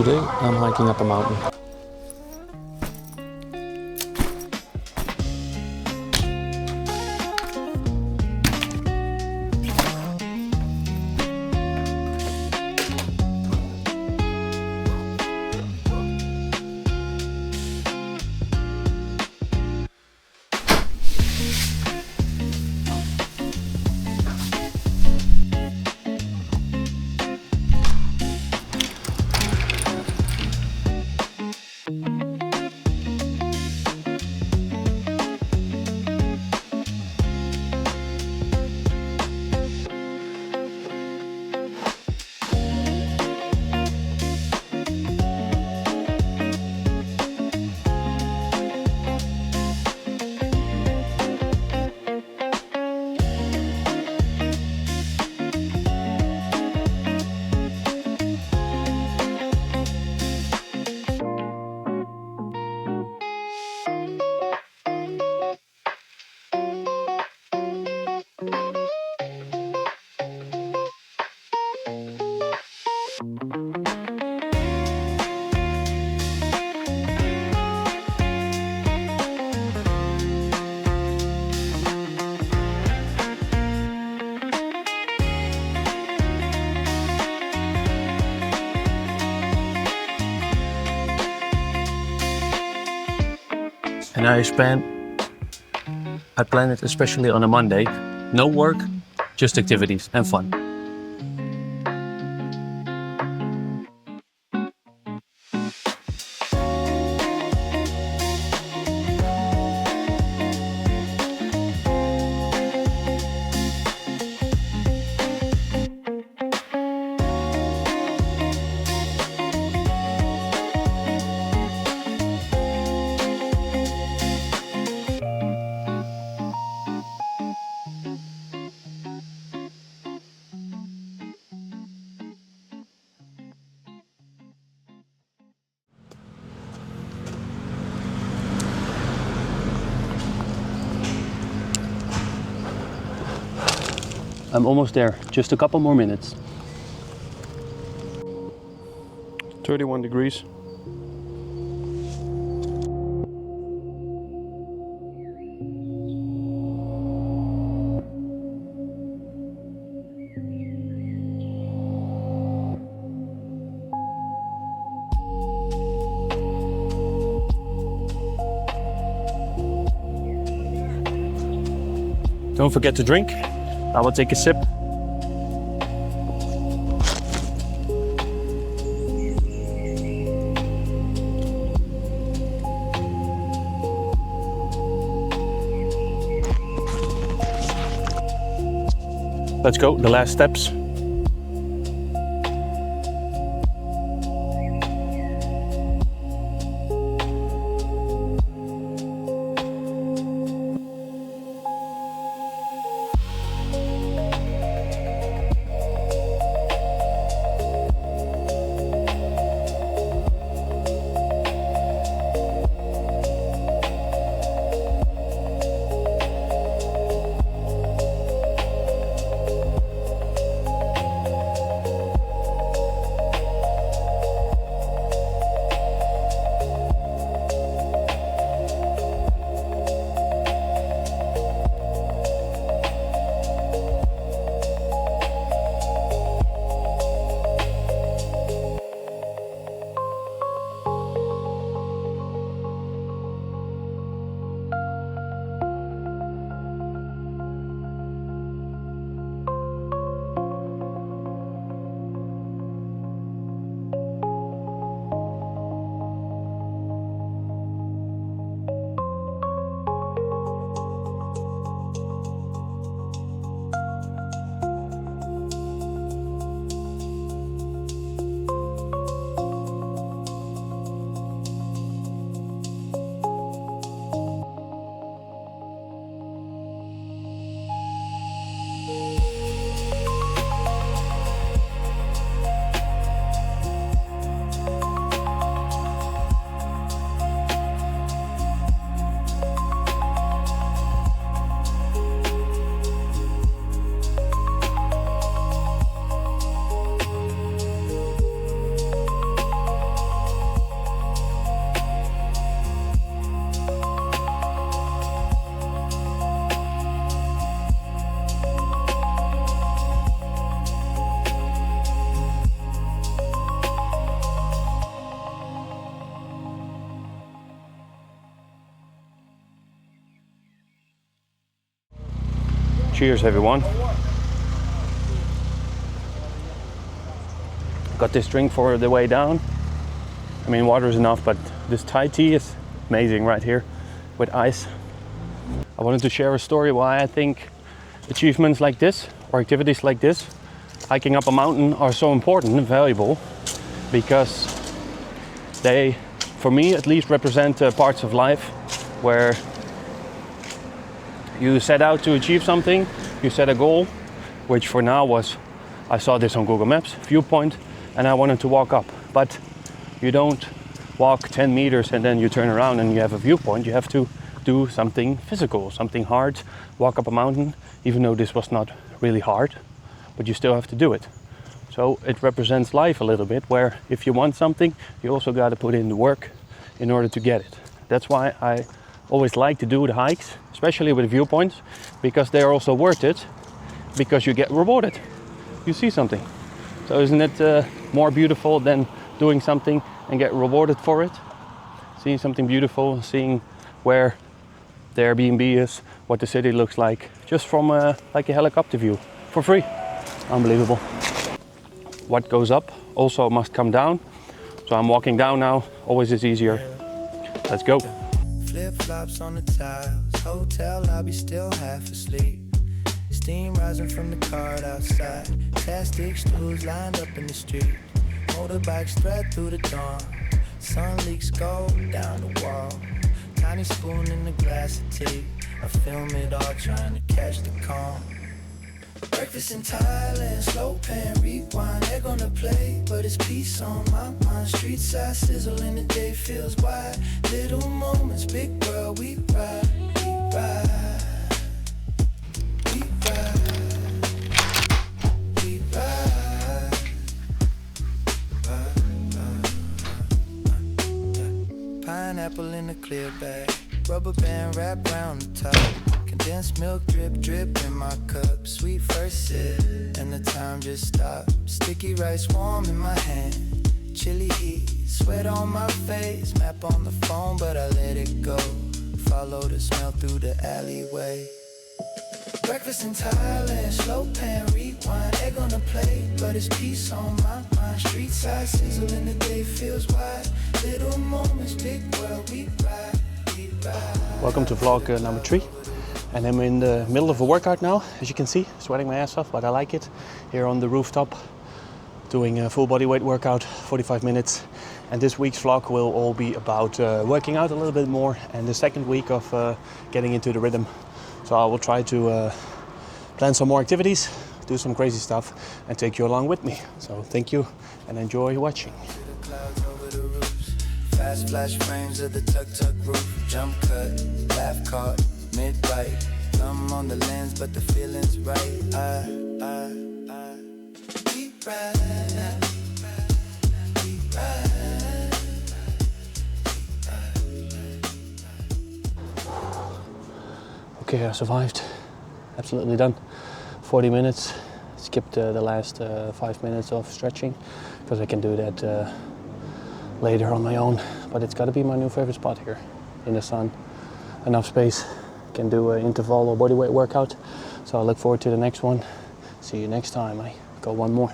Today I'm hiking up a mountain. And I planned it especially on a Monday. No work, just activities and fun. I'm almost there, just a couple more minutes. 31 degrees. Don't forget to drink. I will take a sip. Let's go, the last steps. cheers everyone. Got this drink for the way down. I mean, water is enough, but this Thai tea is amazing right here with ice. I wanted to share a story why I think achievements like this or activities like this, hiking up a mountain, are so important and valuable, because they, for me at least, represent parts of life where you set out to achieve something, you set a goal, which for now was, I saw this on Google Maps, viewpoint, and I wanted to walk up. But you don't walk 10 meters and then you turn around and you have a viewpoint. You have to do something physical, something hard, walk up a mountain, even though this was not really hard, but you still have to do it. So it represents life a little bit, where if you want something, you also got to put in the work in order to get it. That's why I always like to do the hikes, especially with viewpoints, because they are also worth it, because you get rewarded. You see something. So isn't it more beautiful than doing something and get rewarded for it? Seeing something beautiful, seeing where the Airbnb is, what the city looks like, just from like a helicopter view, for free. Unbelievable. What goes up also must come down. So I'm walking down now, always is easier. Let's go. Flip-flops on the tiles, hotel lobby still half asleep. Steam rising from the cart outside, plastic stools lined up in the street. Motorbikes thread through the dawn, sun leaks go down the wall. Tiny spoon in the glass of tea, I film it all trying to catch the calm. Breakfast in Thailand, slow pan, rewind, they're gonna play, but it's peace on my mind. Street side sizzle and the day feels wide. Little moments, big world, we ride, we ride. We ride, we ride, pineapple in a clear bag, rubber band wrapped round the top. Condensed milk drip, drip in my cup. Sweet first sip, and the time just stopped. Sticky rice warm in my hand. Chilly heat, sweat on my face. Map on the phone, but I let it go. Follow the smell through the alleyway. Breakfast in Thailand, slow pan, rewind. They're gonna play, but it's peace on my mind. Street side sizzle and the day feels wide. Little moments, big world, we ride, we ride. Welcome to vlog number 3. And I'm in the middle of a workout now, as you can see, sweating my ass off, but I like it. Here on the rooftop, doing a full body weight workout, 45 minutes. And this week's vlog will all be about working out a little bit more, and the second week of getting into the rhythm. So I will try to plan some more activities, do some crazy stuff, and take you along with me. So thank you and enjoy watching. Fast flash frames of the tuk-tuk roof, jump cut, laugh caught. Mid-bite, thumb on the lens, but the feeling's right. We ride, we ride. Okay, I survived. Absolutely done. 40 minutes. Skipped the last 5 minutes of stretching, because I can do that later on my own. But it's got to be my new favorite spot here, in the sun. Enough space. Can do an interval or bodyweight workout. So I look forward to the next one. See you next time. I go one more.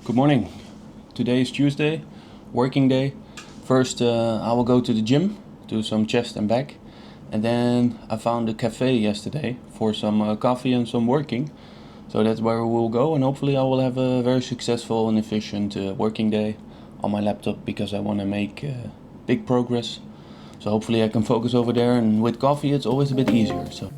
Good morning. Today is Tuesday, working day. First I will go to the gym, do some chest and back. And then I found a cafe yesterday for some coffee and some working. So that's where we'll go, and hopefully I will have a very successful and efficient working day on my laptop, because I want to make big progress. So hopefully I can focus over there, and with coffee it's always a bit easier. So.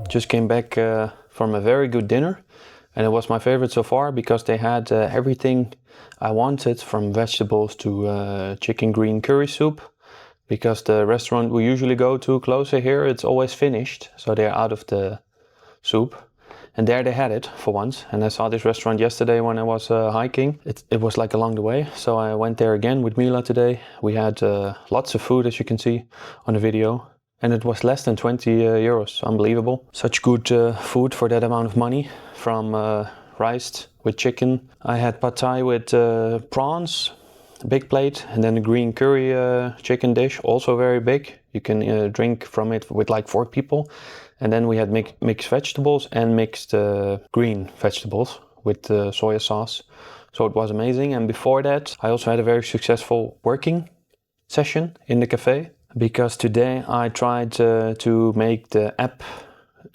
Just came back from a very good dinner, and it was my favorite so far because they had everything I wanted, from vegetables to chicken green curry soup, because the restaurant we usually go to closer here, it's always finished, so they're out of the soup. And there they had it for once, and I saw this restaurant yesterday when I was hiking. It was like along the way, so I went there again with Mila today. We had lots of food, as you can see on the video. And it was less than 20 euros, unbelievable. Such good food for that amount of money, from rice with chicken. I had pad thai with prawns, a big plate, and then a green curry chicken dish, also very big. You can drink from it with like 4 people. And then we had mixed vegetables and mixed green vegetables with soya sauce. So it was amazing. And before that, I also had a very successful working session in the cafe, because today I tried to make the app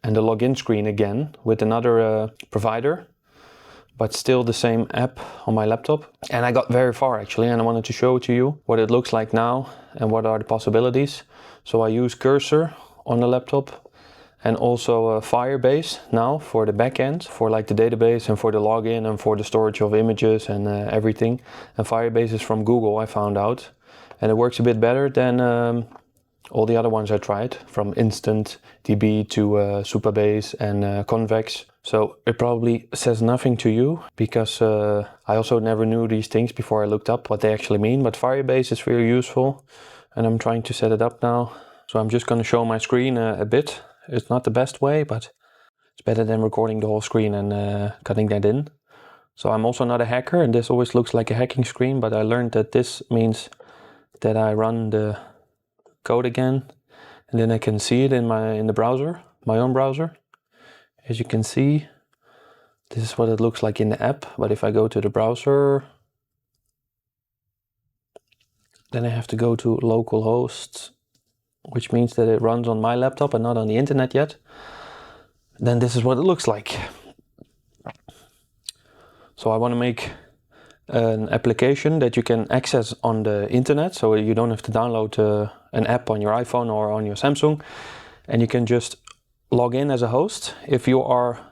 and the login screen again with another provider, but still the same app on my laptop. And I got very far actually, and I wanted to show to you what it looks like now and what are the possibilities. So I use Cursor on the laptop, and also Firebase now for the backend, for like the database and for the login and for the storage of images and everything. And Firebase is from Google, I found out. And it works a bit better than all the other ones I tried, from InstantDB to Supabase and Convex. So it probably says nothing to you, because I also never knew these things before I looked up what they actually mean. But Firebase is very useful, and I'm trying to set it up now. So I'm just going to show my screen a bit. It's not the best way, but it's better than recording the whole screen and cutting that in. So I'm also not a hacker, and this always looks like a hacking screen, but I learned that this means that I run the code again, and then I can see it in the browser, my own browser. As you can see, this is what it looks like in the app. But if I go to the browser, then I have to go to localhost, which means that it runs on my laptop and not on the internet yet. Then this is what it looks like. So I want to make an application that you can access on the internet, so you don't have to download an app on your iPhone or on your Samsung, and you can just log in as a host. If you are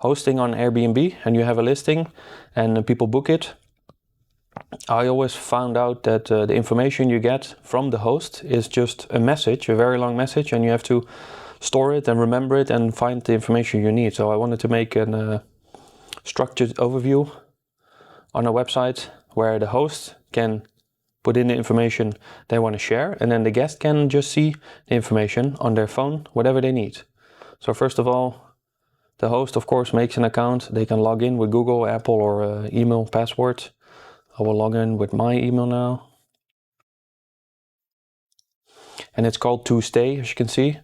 hosting on Airbnb and you have a listing and people book it, I always found out that the information you get from the host is just a message, a very long message, and you have to store it and remember it and find the information you need. So I wanted to make a structured overview on a website where the host can put in the information they want to share, and then the guest can just see the information on their phone, whatever they need. So first of all, the host, of course, makes an account. They can log in with Google, Apple, or email password. I will log in with my email now. And it's called To Stay, as you can see,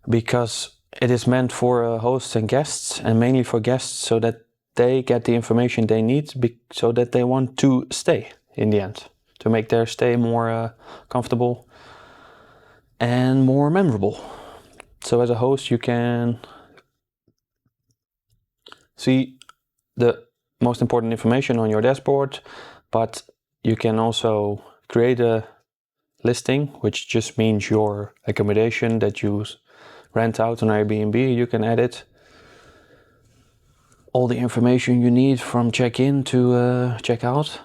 because it is meant for hosts and guests, and mainly for guests, so that they get the information they need, so that they want to stay in the end, to make their stay more comfortable and more memorable. So as a host, you can see the most important information on your dashboard, but you can also create a listing, which just means your accommodation that you rent out on Airbnb. You can edit all the information you need from check-in to check-out.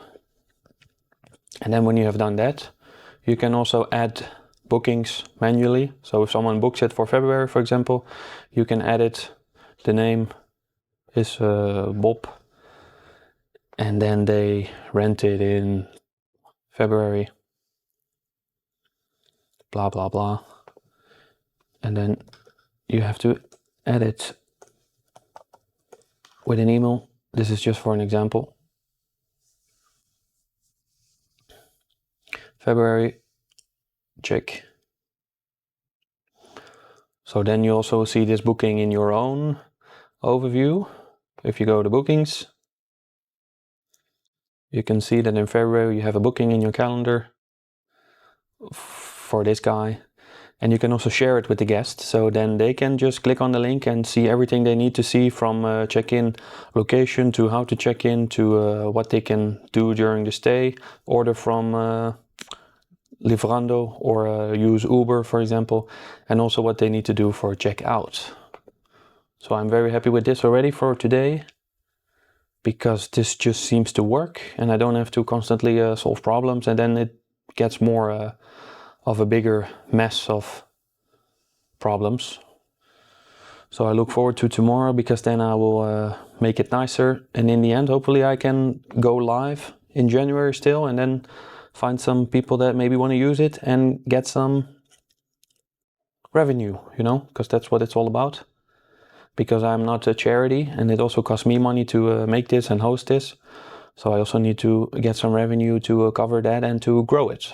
And then when you have done that, you can also add bookings manually. So if someone books it for February, for example, you can edit the name is Bob, and then they rent it in February, blah blah blah, and then you have to edit with an email. This is just for an example. February, check. So then you also see this booking in your own overview. If you go to bookings, you can see that in February you have a booking in your calendar for this guy, and you can also share it with the guest, so then they can just click on the link and see everything they need to see, from check-in location to how to check in to what they can do during the stay, order from Livrando or use Uber, for example, and also what they need to do for check-out. So I'm very happy with this already for today, because this just seems to work and I don't have to constantly solve problems, and then it gets more of a bigger mess of problems. So I look forward to tomorrow, because then I will make it nicer, and in the end hopefully I can go live in January still, and then find some people that maybe want to use it and get some revenue, because that's what it's all about. Because I'm not a charity, and it also costs me money to make this and host this, so I also need to get some revenue to cover that and to grow it.